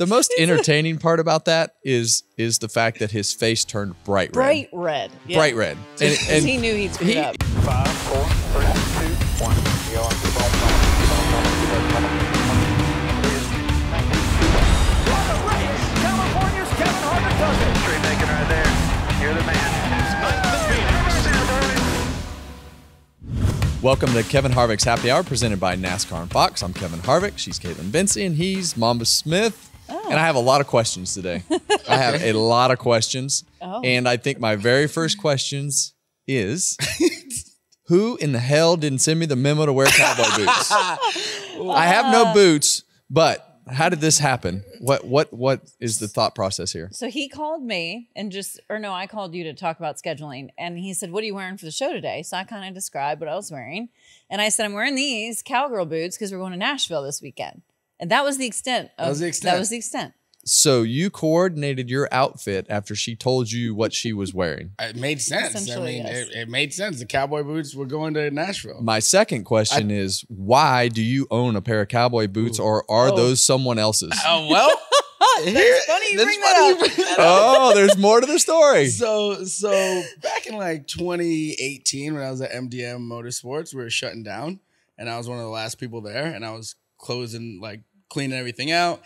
The most entertaining part about that is the fact that his face turned bright red. Bright red. Yeah. Bright red. And he knew he'd screwed up. 5, 4, 3, 2, 1. You're on the phone. What a race! California's Kevin Harvick does it. Straight making right there. You're the man. Welcome to Kevin Harvick's Happy Hour, presented by NASCAR and Fox. I'm Kevin Harvick. She's Kaitlyn Vincie, and he's Mamba Smith. Oh. And I have a lot of questions today. I have a lot of questions. Oh. And I think my very first questions is, who in the hell didn't send me the memo to wear cowboy boots? I have no boots, but how did this happen? What is the thought process here? So he called me and I called you to talk about scheduling. And he said, what are you wearing for the show today? So I kind of described what I was wearing. And I said, I'm wearing these cowgirl boots because we're going to Nashville this weekend. And that was the extent. That was the extent. So you coordinated your outfit after she told you what she was wearing. It made sense. I mean, Yes. it made sense. The cowboy boots were going to Nashville. My second question is, why do you own a pair of cowboy boots, or are those someone else's? Oh, well. That's funny you bring that up. Oh, there's more to the story. So back in like 2018, when I was at MDM Motorsports, we were shutting down, and I was one of the last people there, and I was cleaning everything out.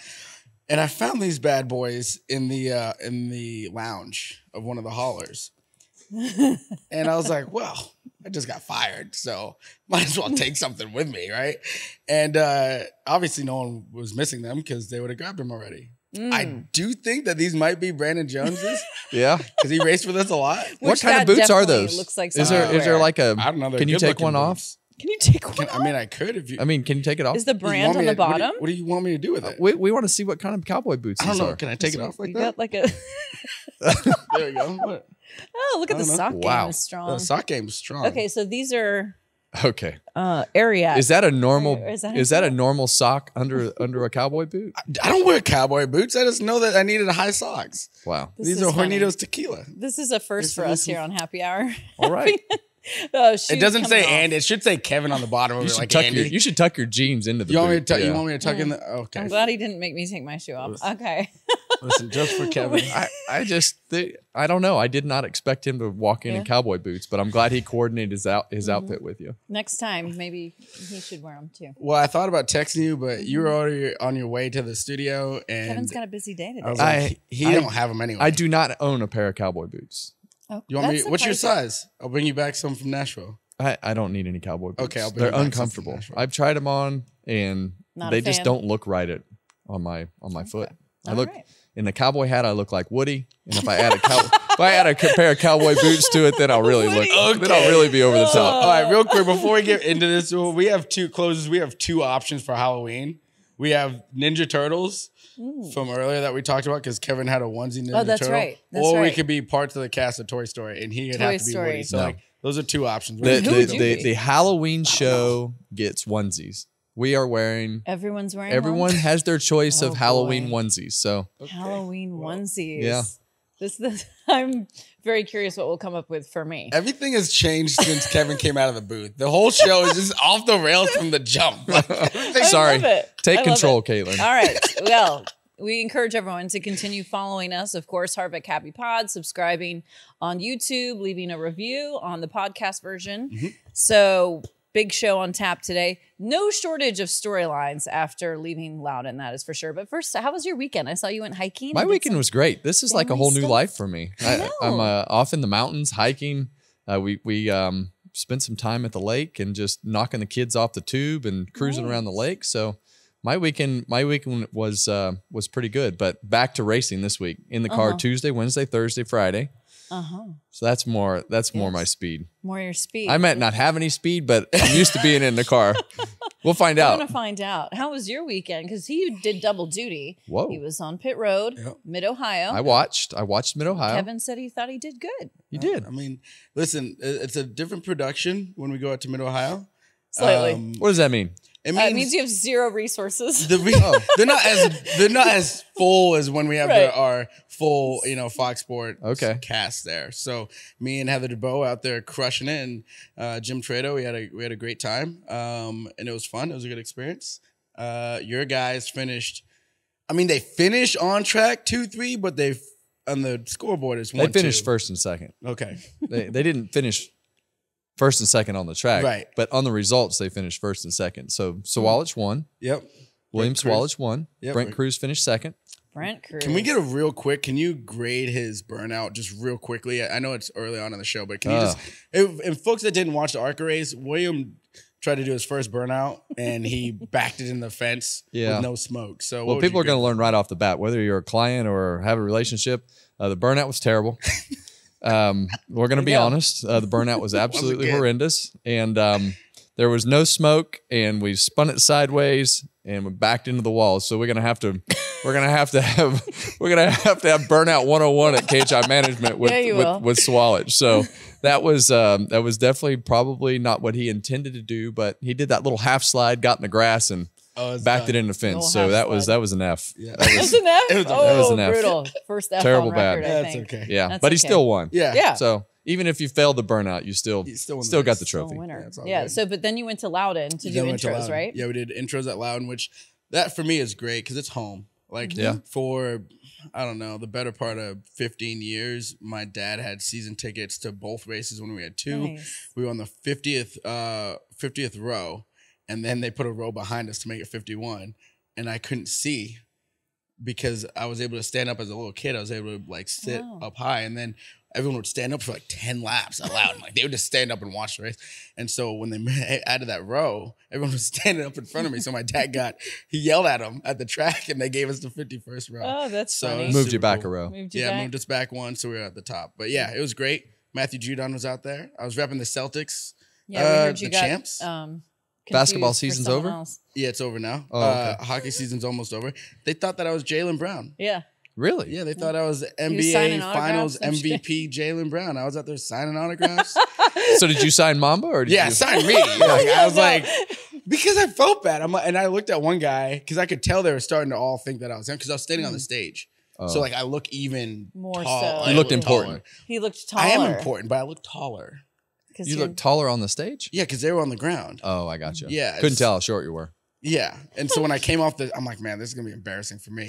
And I found these bad boys in the lounge of one of the haulers. And I was like, well, I just got fired, so might as well take something with me, right? And obviously no one was missing them because they would have grabbed them already. I do think that these might be Brandon Jones's. Yeah. Because he raced with us a lot. What kind of boots are those? Looks like is there like a, I don't know. can you take one off? Can you take one I mean, I could if you. I mean, can you take it off? Is the brand on the bottom? What do you want me to do with it? We want to see what kind of cowboy boots I don't these know. are. Can I take it off like You that? got like a... There you go. What? Oh, look at the I don't know. sock Wow. game is strong. The sock game's strong. Okay, so these are Okay. area. Is that a normal? Is that a normal sock under a cowboy boot? I don't wear cowboy boots. I just know that I needed high socks. Wow. This These is are funny. Hornitos tequila. This is a first for us here on Happy Hour. All right. It doesn't say Andy. It should say Kevin on the bottom of You it, should like tuck Andy. you should tuck your jeans into the You want me boot. to tuck? Yeah. You want me to tuck in the? Okay. I'm glad he didn't make me take my shoe off. Okay. Listen, just for Kevin. I don't know. I did not expect him to walk in cowboy boots, but I'm glad he coordinated his outfit with you. Next time, maybe he should wear them too. Well, I thought about texting you, but you were already on your way to the studio, and Kevin's got a busy day today. I was like, he don't have them anyway. I do not own a pair of cowboy boots. Oh, You want me? that's What's your surprising. size? I'll bring you back some from Nashville. I don't need any cowboy boots. Okay, I'll bring they're you back some uncomfortable. from Nashville. I've tried them on, and Not a they just fan? don't look right on my foot. I All look right. in the cowboy hat. I look like Woody, and if I add a pair of cowboy boots to it, then I'll really look. Then I'll really be over the top. All right, real quick before we get into this, we have two closes. We have two options for Halloween. We have Ninja Turtles from earlier that we talked about because Kevin had a onesie Ninja that's Turtle. right. That's or we right. could be parts of the cast of Toy Story, and he would have to be Story. Woody. So No. like those are two options. The, Who would you be? the Halloween show gets onesies. We are wearing. Everyone's wearing Everyone one? has their choice Oh, of Halloween boy. onesies. So Halloween onesies. Yeah. This I'm very curious what we'll come up with for me. Everything has changed since Kevin came out of the booth. The whole show is just off the rails from the jump. Like, sorry. love it. Take I love control, it. Kaitlyn. All right. Well, we encourage everyone to continue following us. Of course, Harvick Happy Pod, subscribing on YouTube, leaving a review on the podcast version. So big show on tap today. No shortage of storylines after leaving Loudon, that is for sure. But first, how was your weekend? I saw you went hiking. My weekend was great. This is like a family whole new stuff. life for me. I'm off in the mountains hiking. We spent some time at the lake and just knocking the kids off the tube and cruising around the lake. So my weekend was pretty good. But back to racing this week in the car Tuesday, Wednesday, Thursday, Friday. So that's more my speed. More your speed. I might not have any speed, but I'm used to being in the car. We'll find We're out. going to find out. How was your weekend? Because he did double duty. Whoa. He was on pit road, Yep. Mid-Ohio. I watched Mid-Ohio. Kevin said he thought he did good. You did. I mean, listen, it's a different production when we go out to Mid-Ohio. Slightly. What does that mean? It It means you have zero resources. they're not as full as when we have Right. our full Fox Sports Okay. cast there. So me and Heather DeBow out there crushing it, and Jim Trado, we had a great time, and it was fun. It was a good experience. Your guys finished I mean, they finish on track 2-3, but they on the scoreboard is 1-2. They finished first and second. Okay. They didn't finish first and second on the track. Right. But on the results, they finished first and second. So Sawalich won. Yep. William Sawalich won. Yep. Brent Cruz finished second. Brent Cruz. Can we get a real quick? Can you grade his burnout just real quickly? I know it's early on in the show, but can you just? And folks that didn't watch the ARCA race, William tried to do his first burnout and he backed it in the fence with no smoke. So, well, people are going to learn right off the bat, whether you're a client or have a relationship. The burnout was terrible. We're going to be honest. The burnout was absolutely horrendous, and there was no smoke, and we spun it sideways and we backed into the wall. So we're going to have to have burnout 101 at KHI Management with Sawalich. So that was definitely probably not what he intended to do, but he did that little half slide, got in the grass, and backed it in the fence. So that was an F. Yeah. That was an F? That was an F. Brutal. First F Terrible on record, bad. I think. That's okay. Yeah, That's but he still won. Yeah. So even if you failed the burnout, you still got the trophy. Winner. all Yeah. good. So, but then you went to Loudon to do Then went to intros, Loudon. right? Yeah, we did intros at Loudon, which that for me is great because it's home. Like for, I don't know, the better part of 15 years, my dad had season tickets to both races when we had two. Nice. We were on the 50th row, and then they put a row behind us to make it 51, and I couldn't see because I was able to stand up as a little kid. I was able to like sit up high, and then everyone would stand up for like 10 laps out loud. Like they would just stand up and watch the race. And so when they added that row, everyone was standing up in front of me. So my dad he yelled at them at the track, and they gave us the 51st row. Oh, that's funny. Moved you back a row. Moved us back one, so we were at the top. But yeah, it was great. Matthew Judon was out there. I was repping the Celtics. Yeah, we heard you the got champs. Basketball season's over? Else. Yeah, it's over now. Oh, okay. Hockey season's almost over. They thought that I was Jaylen Brown. Yeah. Really? Yeah, they thought I was signing NBA autographs Finals and shit. MVP Jaylen Brown. I was out there signing autographs. So did you sign Mamba or did you? Sign me. Like, I was like, because I felt bad. And I looked at one guy because I could tell they were starting to all think that I was him because I was standing on the stage. So like I look even More tall. so. You looked important. He looked taller. I am important, but I look taller. You look taller on the stage? Yeah, because they were on the ground. Oh, I got you. Yeah, Couldn't tell how short you were. Yeah. And so when I came off I'm like, man, this is going to be embarrassing for me.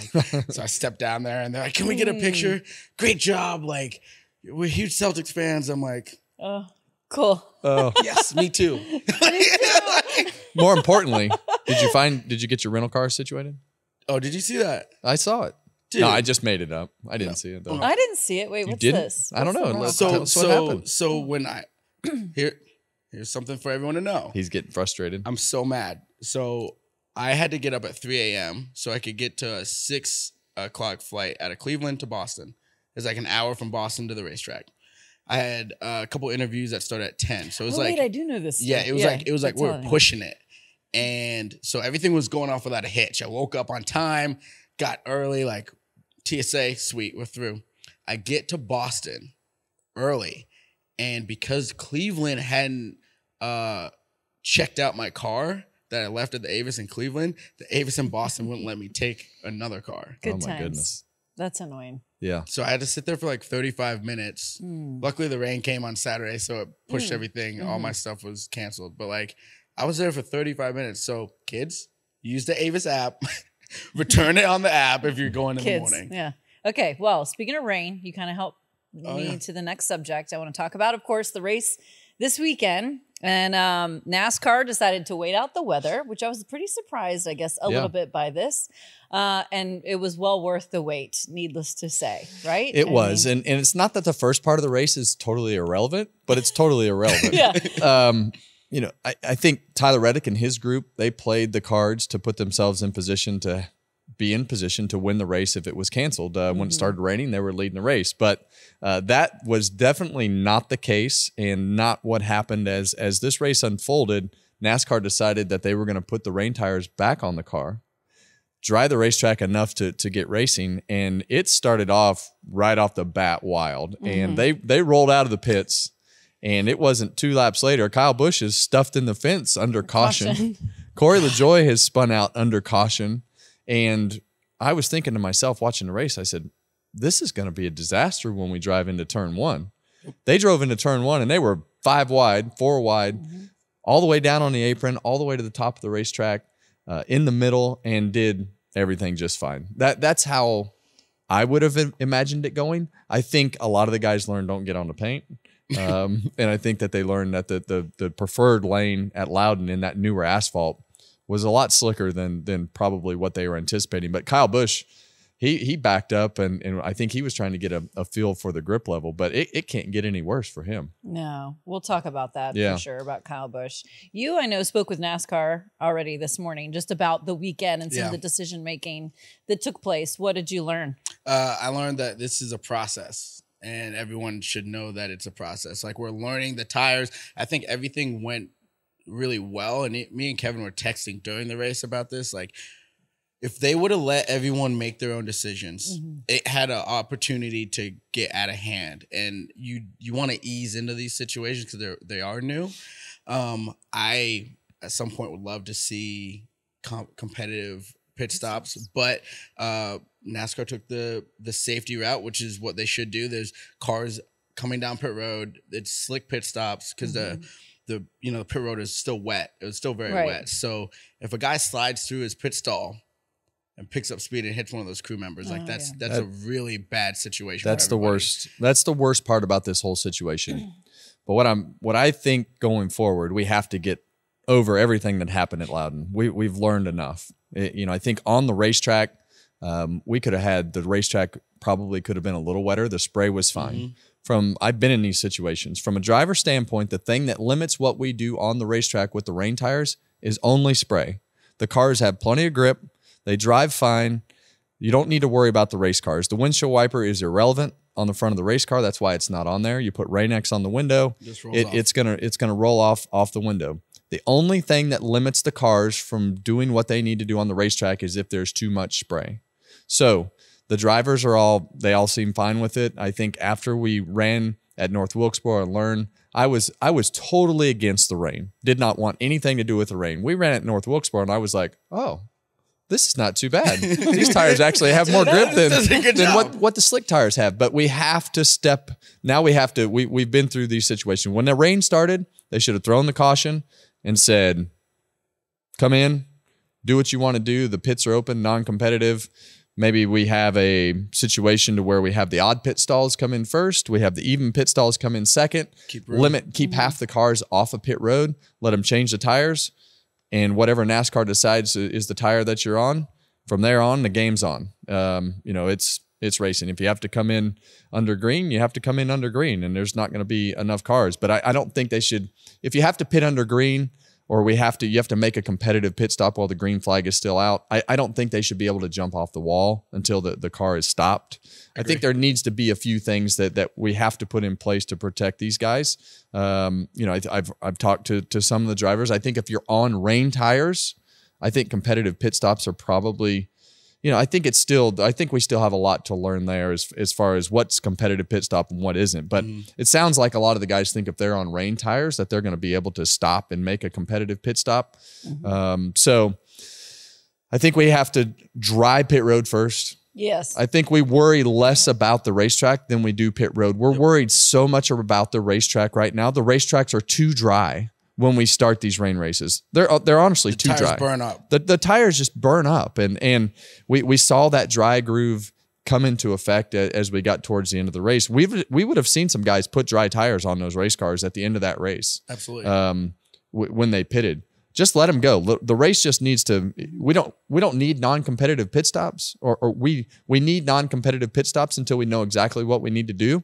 So I stepped down there and they're like, can we get a picture? Great job. Like, we're huge Celtics fans. I'm like, Oh, cool. Oh. yes, me too. More importantly, did you get your rental car situated? Oh, did you see that? I saw it. Dude. No, I just made it up. I didn't see it though. I didn't see it. Wait, You what's didn't? this? I don't know. What's the Let's- Tell us what happened. So when here's something for everyone to know. He's getting frustrated. I'm so mad. So I had to get up at 3 a.m. so I could get to a 6 o'clock flight out of Cleveland to Boston. It's like an hour from Boston to the racetrack. I had a couple interviews that started at 10. So it was wait, I do know this. yeah, stuff. it was like we were telling me. pushing it. And so everything was going off without a hitch. I woke up on time, got early, like TSA, sweet, we're through. I get to Boston early. And because Cleveland hadn't checked out my car that I left at the Avis in Cleveland, the Avis in Boston wouldn't let me take another car. Good Oh my times. goodness. That's annoying. Yeah. So I had to sit there for like 35 minutes. Luckily, the rain came on Saturday, so it pushed everything. All my stuff was canceled. But like, I was there for 35 minutes. So kids, use the Avis app. Return it on the app if you're going in the morning. Yeah. Okay. Well, speaking of rain, you kind of helped me to the next subject I want to talk about. Of course, the race this weekend. And NASCAR decided to wait out the weather, which I was pretty surprised, I guess, a little bit by this. And it was well worth the wait, needless to say, right? It was. And it's not that the first part of the race is totally irrelevant, but it's totally irrelevant. Yeah. You know, I think Tyler Reddick and his group, they played the cards to put themselves in position to be in position to win the race if it was canceled. When it started raining, they were leading the race. But that was definitely not the case and not what happened as this race unfolded. NASCAR decided that they were going to put the rain tires back on the car, dry the racetrack enough to get racing, and it started off right off the bat wild. And they rolled out of the pits, and it wasn't 2 laps later. Kyle Busch is stuffed in the fence under caution. Corey LaJoie has spun out under caution. And I was thinking to myself watching the race, I said, this is going to be a disaster when we drive into turn 1. They drove into turn 1 and they were 5 wide, 4 wide, all the way down on the apron, all the way to the top of the racetrack, in the middle, and did everything just fine. That's how I would have imagined it going. I think a lot of the guys learned don't get on the paint. And I think that they learned that the preferred lane at Loudon in that newer asphalt was a lot slicker than probably what they were anticipating. But Kyle Busch, he backed up, and I think he was trying to get a feel for the grip level, but it can't get any worse for him. No, we'll talk about that for sure, about Kyle Busch. You, I know, spoke with NASCAR already this morning just about the weekend and some of the decision-making that took place. What did you learn? I learned that this is a process, and everyone should know that it's a process. Like, we're learning the tires. I think everything went really well, and me and Kevin were texting during the race about this. Like, if they would have let everyone make their own decisions, it had an opportunity to get out of hand. And you want to ease into these situations because they are new. I at some point would love to see competitive pit stops, but NASCAR took the safety route, which is what they should do. There's cars coming down pit road. It's slick pit stops because the pit road is still wet. It was still very wet. So if a guy slides through his pit stall and picks up speed and hits one of those crew members, that's a really bad situation. That's the worst. That's the worst part about this whole situation. But what I think going forward, we have to get over everything that happened at Loudon. We've learned enough. I think on the racetrack, we could have had the racetrack probably could have been a little wetter. The spray was fine. I've been in these situations. From a driver standpoint, the thing that limits what we do on the racetrack with the rain tires is only spray. The cars have plenty of grip. They drive fine. You don't need to worry about the race cars. The windshield wiper is irrelevant on the front of the race car. That's why it's not on there. You put Rain-X on the window, it's gonna roll off the window. The only thing that limits the cars from doing what they need to do on the racetrack is if there's too much spray. So the drivers they all seem fine with it. I think after we ran at North Wilkesboro and learned, I was totally against the rain. Did not want anything to do with the rain. We ran at North Wilkesboro and I was like, oh, this is not too bad. These tires actually have more grip than what the slick tires have. But we have to we've been through these situations. When the rain started, they should have thrown the caution and said, come in, do what you want to do. The pits are open, non-competitive. Maybe we have a situation to where we have the odd pit stalls come in first. We have the even pit stalls come in second. Keep half the cars off of pit road. Let them change the tires. And whatever NASCAR decides is the tire that you're on, from there on, the game's on. It's racing. If you have to come in under green, you have to come in under green, and there's not going to be enough cars. But I don't think they should. If you have to pit under green, or you have to make a competitive pit stop while the green flag is still out, I don't think they should be able to jump off the wall until the car is stopped. I think there needs to be a few things that we have to put in place to protect these guys. I've talked to some of the drivers. I think if you're on rain tires, I think competitive pit stops are probably, I think we still have a lot to learn there as far as what's competitive pit stop and what isn't. But it sounds like a lot of the guys think if they're on rain tires that they're going to be able to stop and make a competitive pit stop. So I think we have to dry pit road first. Yes. I think we worry less about the racetrack than we do pit road. We're worried so much about the racetrack right now. The racetracks are too dry when we start these rain races. They're honestly too dry. The tires burn up. The tires just burn up. And we saw that dry groove come into effect as we got towards the end of the race. We would have seen some guys put dry tires on those race cars at the end of that race. Absolutely. When they pitted. Just let them go. The race just needs to. We don't need non-competitive pit stops, or we need non-competitive pit stops until we know exactly what we need to do.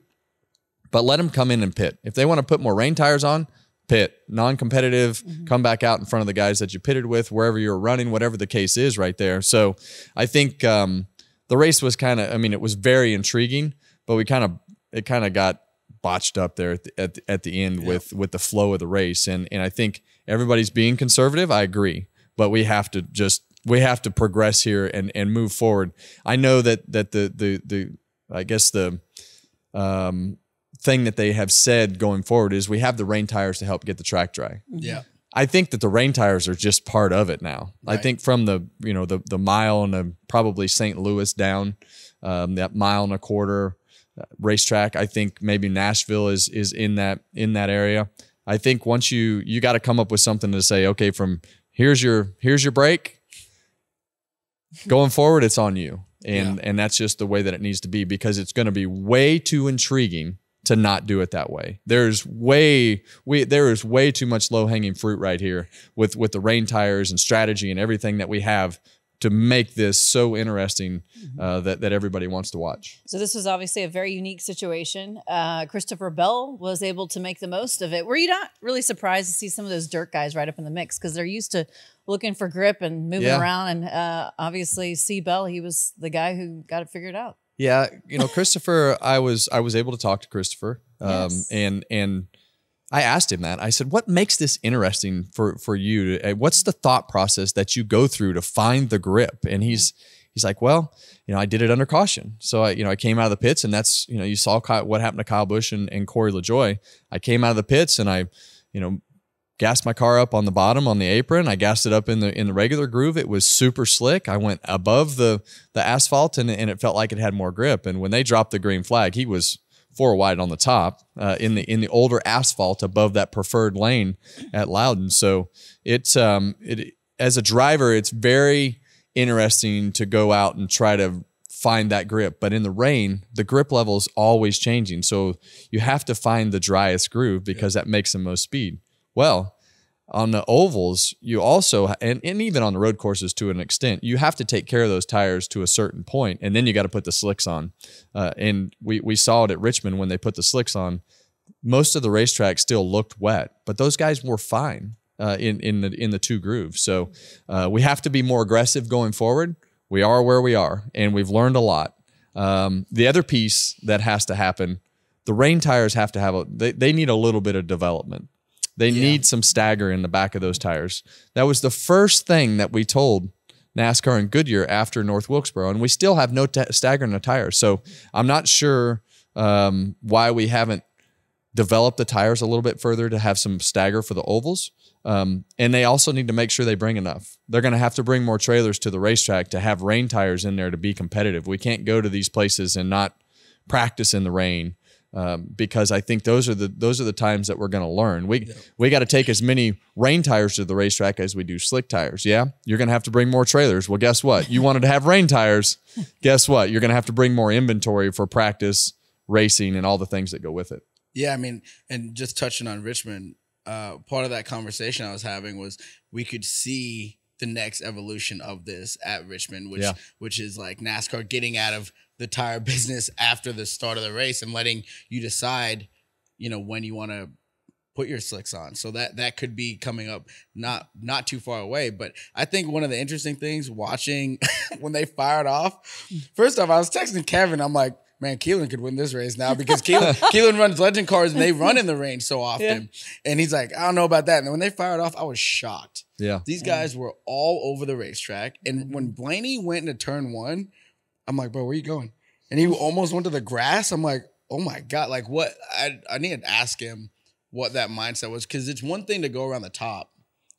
But let them come in and pit. If they want to put more rain tires on, pit. Non-competitive, come back out in front of the guys that you pitted with, wherever you're running, whatever the case is, right there. So I think the race was it was very intriguing, but it kind of got botched up there at the end with the flow of the race, and I think everybody's being conservative. I agree, but we have to progress here and move forward. I know that the thing that they have said going forward is we have the rain tires to help get the track dry. Yeah. I think that the rain tires are just part of it now. Right. I think from the mile and probably St. Louis down, that mile and a quarter racetrack, I think maybe Nashville is in that area. I think once you got to come up with something to say, okay, from here's your break, going forward, it's on you. And that's just the way that it needs to be, because it's going to be way too intriguing to not do it that way. There is way too much low-hanging fruit right here with the rain tires and strategy and everything that we have to make this so interesting that everybody wants to watch. So this was obviously a very unique situation. Christopher Bell was able to make the most of it. Were you not really surprised to see some of those dirt guys right up in the mix? Because they're used to looking for grip and moving around. And obviously, C. Bell, he was the guy who got it figured out. Yeah, Christopher, I was able to talk to Christopher, Yes. and I asked him that. I said, "What makes this interesting for you? What's the thought process that you go through to find the grip?" And he's like, "Well, I did it under caution. So I came out of the pits, and that's you saw what happened to Kyle Busch and Corey LaJoie. I came out of the pits, and I gassed my car up on the bottom on the apron. I gassed it up in the regular groove. It was super slick. I went above the asphalt, and it felt like it had more grip. And when they dropped the green flag, he was 4 wide on the top in the older asphalt above that preferred lane at Loudon. So it's as a driver, it's very interesting to go out and try to find that grip. But in the rain, the grip level is always changing. So you have to find the driest groove because that makes the most speed. Well, on the ovals, you also, and even on the road courses to an extent, you have to take care of those tires to a certain point, and then you got to put the slicks on. And we saw it at Richmond when they put the slicks on. Most of the racetrack still looked wet, but those guys were fine in the two grooves. So we have to be more aggressive going forward. We are where we are, and we've learned a lot. The other piece that has to happen, the rain tires have to have they need a little bit of development. They need some stagger in the back of those tires. That was the first thing that we told NASCAR and Goodyear after North Wilkesboro, and we still have no stagger in the tires. So I'm not sure why we haven't developed the tires a little bit further to have some stagger for the ovals. And they also need to make sure they bring enough. They're going to have to bring more trailers to the racetrack to have rain tires in there to be competitive. We can't go to these places and not practice in the rain. Because I think those are the times that we're going to learn. We got to take as many rain tires to the racetrack as we do slick tires. Yeah, you're going to have to bring more trailers. Well, guess what? You wanted to have rain tires. Guess what? You're going to have to bring more inventory for practice, racing, and all the things that go with it. Yeah, I mean, and just touching on Richmond, part of that conversation I was having was we could see the next evolution of this at Richmond, which is like NASCAR getting out of the tire business after the start of the race and letting you decide, when you want to put your slicks on. So that could be coming up not too far away. But I think one of the interesting things watching when they fired off, first off, I was texting Kevin. I'm like, man, Kaitlyn could win this race now because Kaitlyn runs legend cars and they run in the rain so often. Yeah. And he's like, I don't know about that. And when they fired off, I was shocked. Yeah. These guys were all over the racetrack. And when Blaney went into turn 1, I'm like, bro, where you going? And he almost went to the grass. I'm like, oh my God, like what? I need to ask him what that mindset was, because it's one thing to go around the top,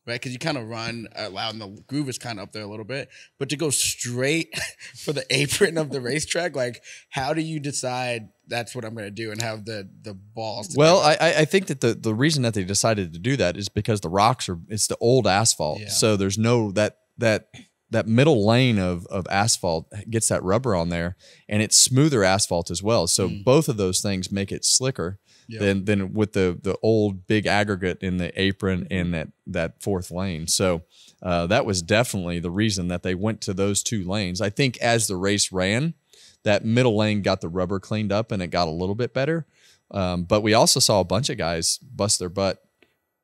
right? Because you kind of run loud and the groove is kind of up there a little bit. But to go straight for the apron of the racetrack, like how do you decide that's what I'm going to do and have the balls to Well, I think that the reason that they decided to do that is because the rocks it's the old asphalt. Yeah. So there's no that middle lane of asphalt gets that rubber on there, and it's smoother asphalt as well. So both of those things make it slicker than with the old big aggregate in the apron and that fourth lane. So that was definitely the reason that they went to those two lanes. I think as the race ran, that middle lane got the rubber cleaned up and it got a little bit better. But we also saw a bunch of guys bust their butt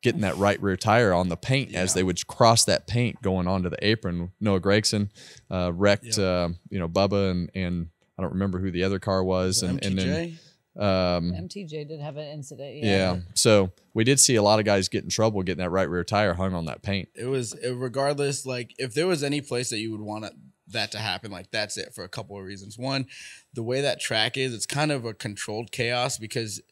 getting that right rear tire on the paint as they would cross that paint going onto the apron. Noah Gragson wrecked, Bubba and I don't remember who the other car was. And then MTJ did have an incident. Yeah. So we did see a lot of guys get in trouble getting that right rear tire hung on that paint. It was regardless, like if there was any place that you would want that to happen, like that's it for a couple of reasons. One, the way that track is, it's kind of a controlled chaos because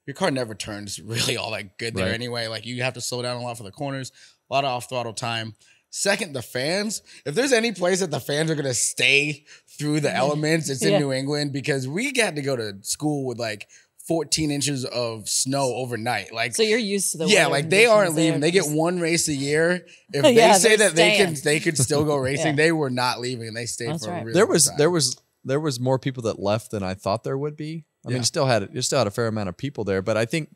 your car never turns really all that good there anyway. Like you have to slow down a lot for the corners, a lot of off throttle time. Second, the fans. If there's any place that the fans are going to stay through the elements, it's in New England, because we got to go to school with like 14 inches of snow overnight. Like, so you're used to the yeah, weather like they aren't conditions there. leaving. They get one race a year. If Yeah, they say they're that staying. they could still go racing, Yeah. they were not leaving. They stayed That's for a right. really There long was time. there was more people that left than I thought there would be. I mean, Yeah. it still had a fair amount of people there, but I think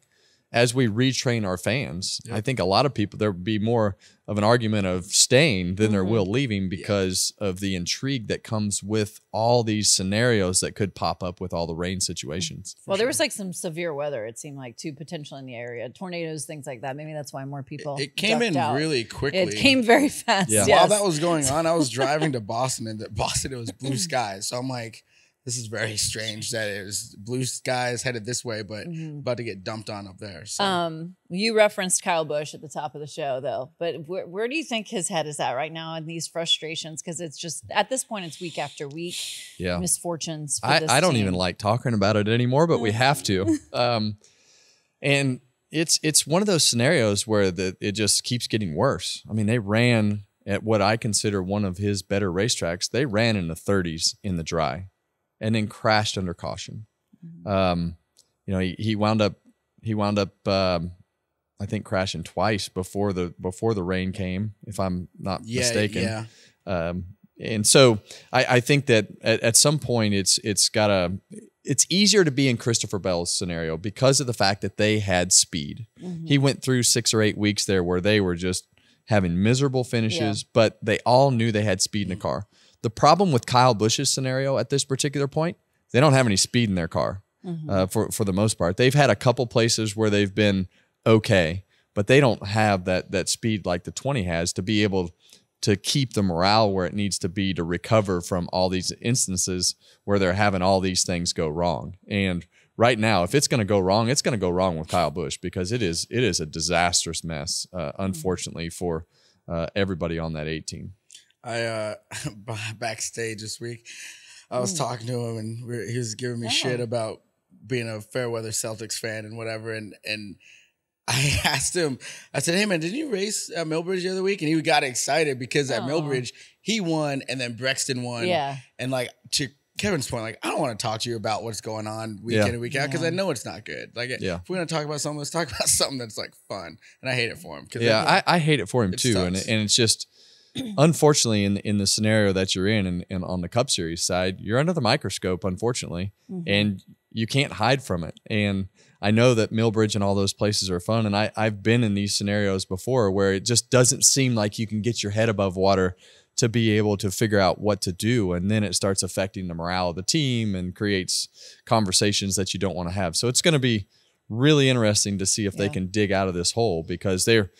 as we retrain our fans, I think a lot of people, there would be more of an argument of staying than there will leaving because of the intrigue that comes with all these scenarios that could pop up with all the rain situations. Well, there was like some severe weather, it seemed like, too, potentially in the area. Tornadoes, things like that. Maybe that's why more people It came ducked in out. really quickly. It came very fast. Yeah. Yes. While that was going on, I was driving to Boston, and Boston, it was blue skies. So I'm like, this is very strange that it was blue skies headed this way, but about to get dumped on up there. So. You referenced Kyle Busch at the top of the show, though. But where do you think his head is at right now in these frustrations? Because it's just, at this point, it's week after week. Yeah. Misfortunes for this I don't team. even like talking about it anymore, but we have to. And it's one of those scenarios where it just keeps getting worse. I mean, they ran at what I consider one of his better racetracks. They ran in the 30s in the dry, and then crashed under caution. You know, he wound up I think crashing twice before the rain came, if I'm not mistaken. Yeah. And so I think that at some point it's easier to be in Christopher Bell's scenario because of the fact that they had speed. He went through 6 or 8 weeks there where they were just having miserable finishes, but they all knew they had speed in the car. The problem with Kyle Busch's scenario at this particular point, they don't have any speed in their car for the most part. They've had a couple places where they've been okay, but they don't have that speed like the 20 has to be able to keep the morale where it needs to be to recover from all these instances where they're having all these things go wrong. And right now, if it's going to go wrong, it's going to go wrong with Kyle Busch because it is a disastrous mess, unfortunately, for everybody on that 18. I backstage this week, I was talking to him, and he was giving me shit about being a Fairweather Celtics fan and whatever, and I asked him, I said, hey man, didn't you race at Millbridge the other week? And he got excited because at Millbridge he won and then Brexton won. Yeah. And like to Kevin's point, like I don't want to talk to you about what's going on week in and week out because I know it's not good. Like if we're gonna talk about something, let's talk about something that's like fun. And I hate it for him. Yeah, I hate it for him too. And it's just unfortunately in the scenario that you're in and on the Cup Series side, you're under the microscope, unfortunately, and you can't hide from it. And I know that Millbridge and all those places are fun, and I've been in these scenarios before where it just doesn't seem like you can get your head above water to be able to figure out what to do, and then it starts affecting the morale of the team and creates conversations that you don't want to have. So it's going to be really interesting to see if they can dig out of this hole because they're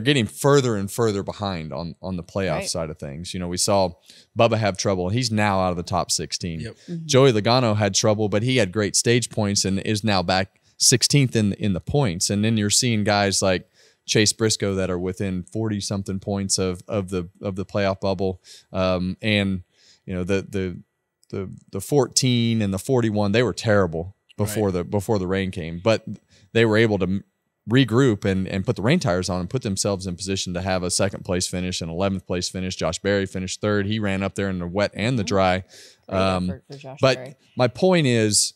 getting further and further behind on the playoff side of things. You know, we saw Bubba have trouble. He's now out of the top 16. Yep. Joey Logano had trouble, but he had great stage points and is now back 16th in the points. And then you're seeing guys like Chase Briscoe that are within 40 something points of the playoff bubble. And you know, the 14 and the 41, they were terrible before the rain came, but they were able to regroup and put the rain tires on and put themselves in position to have a 2nd place finish and 11th place finish. Josh Berry finished 3rd. He ran up there in the wet and the dry. For Josh But Berry. my point is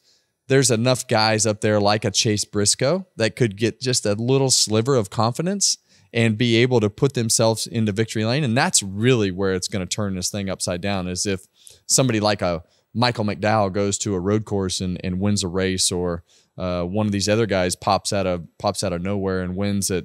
there's enough guys up there like a Chase Briscoe that could get just a little sliver of confidence and be able to put themselves into victory lane. And that's really where it's going to turn this thing upside down, is if somebody like a Michael McDowell goes to a road course and wins a race, or one of these other guys pops out of nowhere and wins at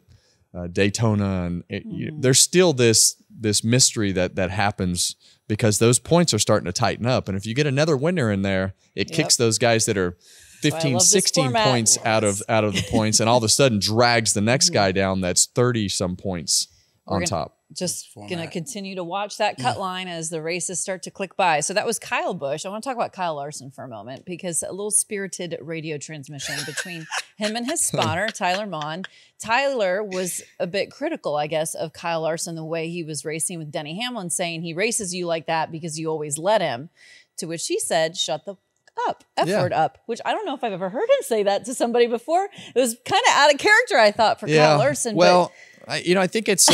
Daytona, and there's still this mystery that happens because those points are starting to tighten up. And if you get another winner in there, it kicks those guys that are 15, 16 points out of the points, and all of a sudden drags the next guy down that's 30 some points on top. Just going to continue to watch that cut line as the races start to click by. So that was Kyle Busch. I want to talk about Kyle Larson for a moment because a little spirited radio transmission between him and his spotter, Tyler Maughan. Tyler was a bit critical, I guess, of Kyle Larson, the way he was racing with Denny Hamlin, saying he races you like that because you always let him. To which he said, shut the up, F-word up, which I don't know if I've ever heard him say that to somebody before. It was kind of out of character, I thought, for Kyle Larson. Well, I think it's,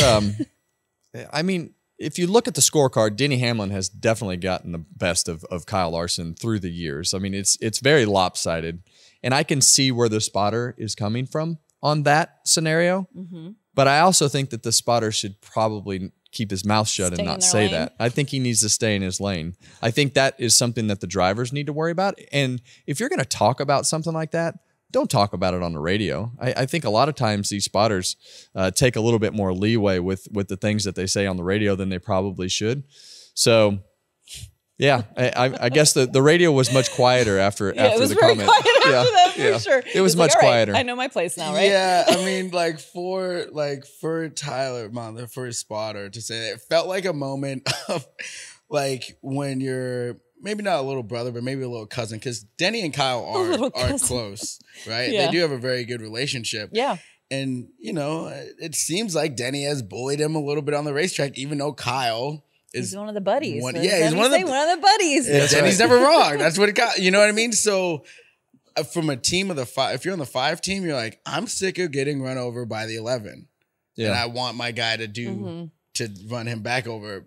I mean, if you look at the scorecard, Denny Hamlin has definitely gotten the best of Kyle Larson through the years. I mean, it's very lopsided, and I can see where the spotter is coming from on that scenario. But I also think that the spotter should probably keep his mouth shut and not say that. I think he needs to stay in his lane. I think that is something that the drivers need to worry about. And if you're going to talk about something like that, don't talk about it on the radio. I think a lot of times these spotters take a little bit more leeway with the things that they say on the radio than they probably should. So, yeah, I guess the radio was much quieter after the comment. For sure. It was much quieter. I know my place now, right? Yeah, I mean, for Tyler, for his spotter to say that, it felt like a moment of like when you're maybe not a little brother, but maybe a little cousin, because Denny and Kyle are close, right? Yeah. They do have a very good relationship. Yeah. And, it seems like Denny has bullied him a little bit on the racetrack, even though Kyle he's one of the buddies. he's one of the buddies. Yeah, Denny's never wrong. That's what it got. You know what I mean? So from a team of the 5, if you're on the 5 team, you're like, I'm sick of getting run over by the 11. Yeah. And I want my guy to run him back over.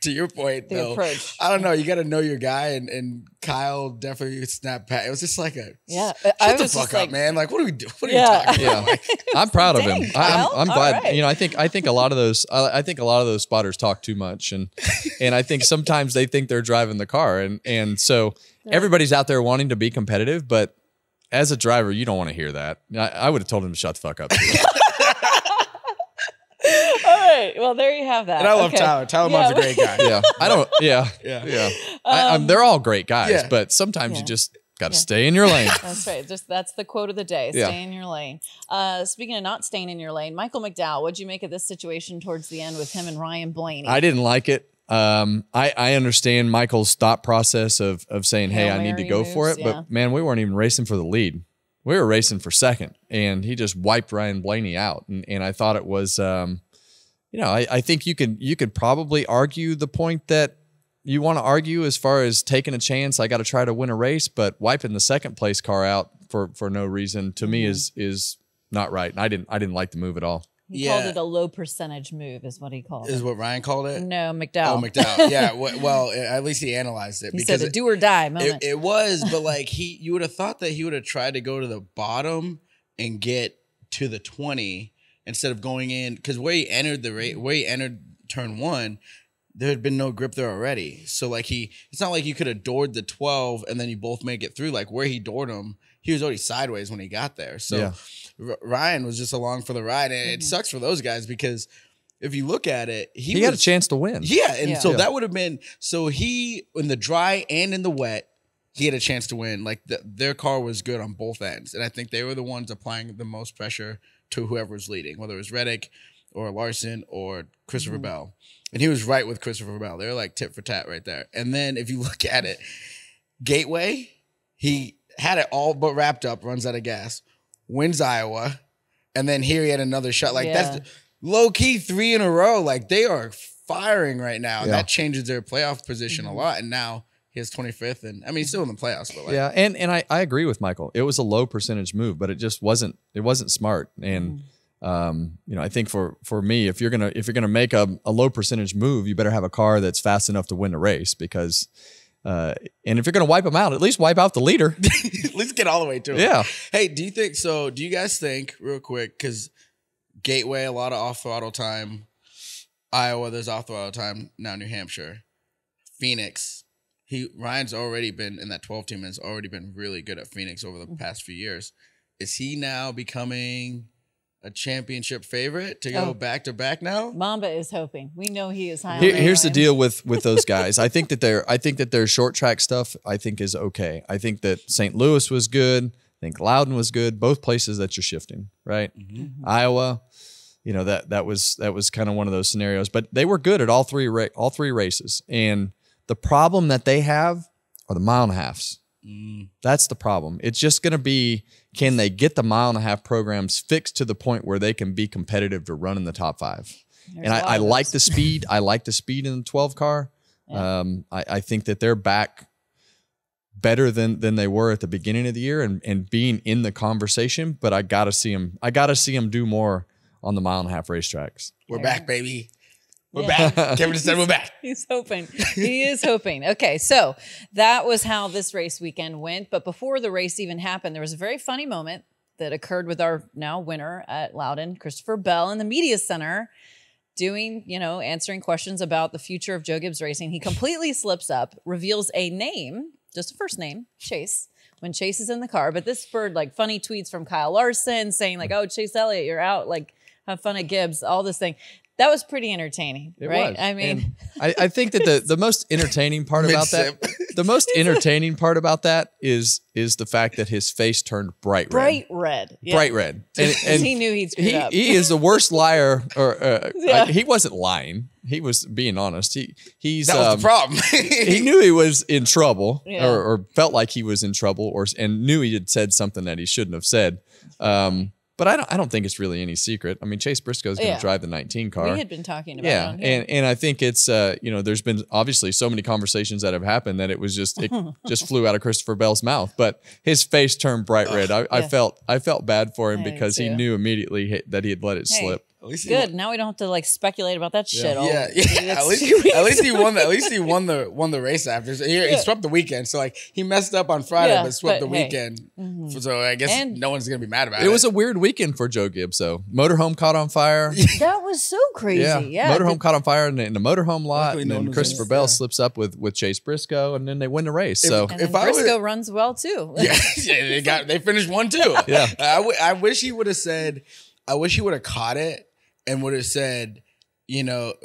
To your point, the though, approach. I don't know. You got to know your guy, and Kyle definitely snapped back. It was just like shut the fuck up, man. Like, what are we doing? What are you talking about? Like, I'm proud of him. Kyle? I'm glad. Right. I think a lot of those. I think a lot of those spotters talk too much, and I think sometimes they think they're driving the car, and so everybody's out there wanting to be competitive, but as a driver, you don't want to hear that. I would have told him to shut the fuck up. All right. Well, there you have that. And I love Tyler. Tyler Munn's a great guy. Yeah. I don't. Yeah. They're all great guys, but sometimes you just got to stay in your lane. That's right. That's the quote of the day. Stay in your lane. Speaking of not staying in your lane, Michael McDowell, what'd you make of this situation towards the end with him and Ryan Blaney? I didn't like it. I understand Michael's thought process of saying, hey, I need to go for it. But man, we weren't even racing for the lead. We were racing for second, and he just wiped Ryan Blaney out. And I thought it was, I think you could probably argue the point that you want to argue as far as taking a chance. I got to try to win a race, but wiping the second place car out for no reason to me is not right. And I didn't like the move at all. He called it a low percentage move, is what he called it. Is what Ryan called it? No, McDowell. Oh, McDowell. Yeah. Well, at least he analyzed it. He said a do or die moment. It was, but like you would have thought that he would have tried to go to the bottom and get to the 20 instead of going in, because where he entered turn 1, there had been no grip there already. So like it's not like you could have doored the 12 and then you both make it through. Like where he doored him, he was already sideways when he got there. So Ryan was just along for the ride, and it sucks for those guys because if you look at it, he had a chance to win. Yeah, and so that would have been he in the dry and in the wet, he had a chance to win. Like their car was good on both ends, and I think they were the ones applying the most pressure to whoever was leading, whether it was Reddick or Larson or Christopher Bell. And he was right with Christopher Bell. They were like tit for tat right there. And then if you look at it, Gateway, he had it all but wrapped up, runs out of gas, wins Iowa, and then here he had another shot. Like that's low key 3 in a row. Like they are firing right now. And that changes their playoff position a lot. And now he has 25th, and I mean he's still in the playoffs. But like, and I agree with Michael. It was a low percentage move, but it just wasn't smart. And I think for me, if you're gonna make a low percentage move, you better have a car that's fast enough to win the race, because and if you're gonna wipe them out, at least wipe out the leader. At least get all the way to it. Yeah. Hey, do you guys think, real quick, because Gateway, a lot of off throttle time, Iowa, there's off throttle time, now New Hampshire, Phoenix. Ryan's already been in that 12 team and has already been really good at Phoenix over the past few years. Is he now becoming a championship favorite to go back to back now? Mamba is hoping. We know he is high. Here's the deal with those guys. I think that their short track stuff is okay. I think that St. Louis was good. I think Loudon was good. Both places that you're shifting, right? Iowa, that was kind of one of those scenarios. But they were good at all three races. And the problem that they have are the 1.5 miles. That's the problem. It's just going to be, can they get the 1.5 mile programs fixed to the point where they can be competitive to run in the top 5? And I like the speed. I like the speed in the 12 car. Yeah. I think that they're back better than they were at the beginning of the year and being in the conversation. But I got to see them do more on the 1.5 mile racetracks. We're back, baby. We're back. Kevin just said we're back. He's hoping. He is hoping. Okay, so that was how this race weekend went. But before the race even happened, there was a very funny moment that occurred with our now winner at Loudon, Christopher Bell, in the media center, doing, answering questions about the future of Joe Gibbs Racing. He completely slips up, reveals a name, just a first name, Chase, when Chase is in the car. But this spurred like funny tweets from Kyle Larson saying like, oh, Chase Elliott, you're out. Like, have fun at Gibbs, all this thing. That was pretty entertaining, right? Was. I mean, I think that the most entertaining part about that, is the fact that his face turned bright red. Bright red. Yeah. Bright red. And he knew he'd screwed up. He is the worst liar. He wasn't lying. He was being honest. That was the problem. He knew he was in trouble, Yeah. or felt like he was in trouble, and knew he had said something that he shouldn't have said. But I don't think it's really any secret. I mean, Chase Briscoe's going to drive the 19 car. We had been talking about it on here. and I think it's there's been obviously so many conversations that have happened that it just flew out of Christopher Bell's mouth. But his face turned bright red. I felt bad for him because he knew immediately that he had let it slip. Good. Now we don't have to like speculate about that shit. Yeah. At least he won. At least he won the race after. He swept the weekend. So like he messed up on Friday, but swept the weekend. So I guess no one's gonna be mad about it. It was a weird weekend for Joe Gibbs, though. Motorhome caught on fire. That was so crazy. Yeah. Motorhome caught on fire in the motorhome lot, and then known Christopher Bell slips up with Chase Briscoe, and then they win the race. And then Briscoe runs well too. They finished 1-2. Yeah. I wish he would have said. I wish he would have caught it and would have said,